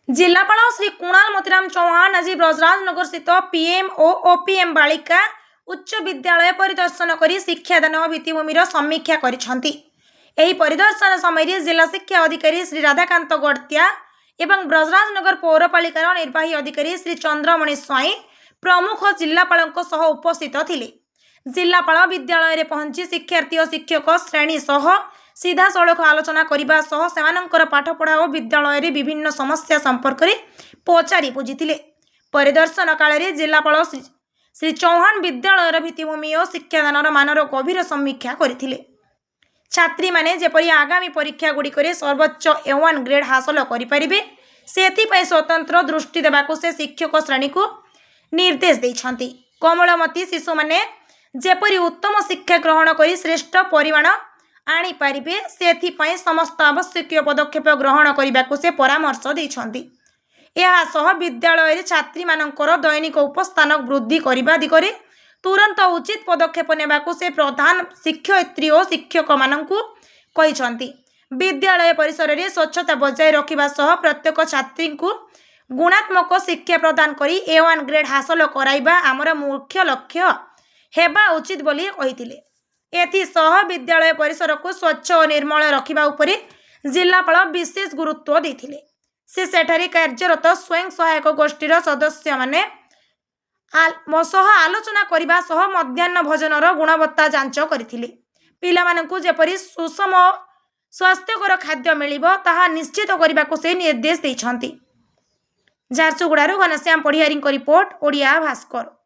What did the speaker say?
जिलापाल श्री कुणाल मोतीराम चौहान आज ब्रजराजनगर स्थित पीएम और ओपीएम बालिका उच्च विद्यालय परिदर्शन कर शिक्षादान भित्तिभूमिर समीक्षा करिसेंति। एही परिदर्शन समय जिला शिक्षा अधिकारी श्री राधाकांत गड़तिया एवं ब्रजराजनगर पौरपालिकार निर्वाही अधिकारी श्री चंद्रमणि स्वाई प्रमुख जिलापाल उपस्थित थिले। जिलापाल विद्यालय पहुंची शिक्षार्थी और शिक्षक श्रेणी सह सीधा सड़क आलोचना करने से पाठपढ़ा और विद्यालय विभिन्न समस्या संपर्क में पचारि बुझी। परिदर्शन काल जिलापाल श्री चौहान विद्यालय भित्तिभूमि और शिक्षादान मानर गभीर समीक्षा करथिले। छात्री माने जेपरि आगामी परीक्षा गुड़िक सर्वोच्च A1 ग्रेड हासिल करें से स्वतंत्र दृष्टि देवाक से शिक्षक श्रेणी को निर्देश देइछंती। कोमलमती शिशु माने जेपरि उत्तम शिक्षा ग्रहण कर श्रेष्ठ परिमाण आनी पारिबे से समस्त आवश्यक पदक्षेप ग्रहण करने को से परामर्श देइछंती। एहासह विद्यालय छात्री मानकर दैनिक उपस्थान वृद्धि करने दिगरे तुरंत उचित पदक्षेप नेबाकू से प्रधान शिक्षयित्री और शिक्षक मानकू कहिसंती। विद्यालय परिसर में स्वच्छता बजाय रखिबा सह प्रत्येक छात्री को गुणात्मक शिक्षा प्रदान करी A1 ग्रेड हासिल कराइबा आमर मुख्य लक्ष्य हेबा उचित बोली कहिथिले। एथिसह विद्यालय परिसर को स्वच्छ और निर्मल रखिबा उपरे जिलापाल विशेष गुरुत्व देथिले। से सेठारे कार्यरत स्वयं सहायक गोष्ठीर सदस्य माने आलोचना करने सह मध्याह्न भोजनर गुणवत्ता जांच करथिले। पिलामानंकु जेपरि सुषम स्वास्थ्यकर खाद्य मिलिबो ताहा निश्चित करने को से निर्देश देइछंती। झारसुगुड़ारू घनश्याम पढ़ियारी रिपोर्ट ओडिया भास्कर।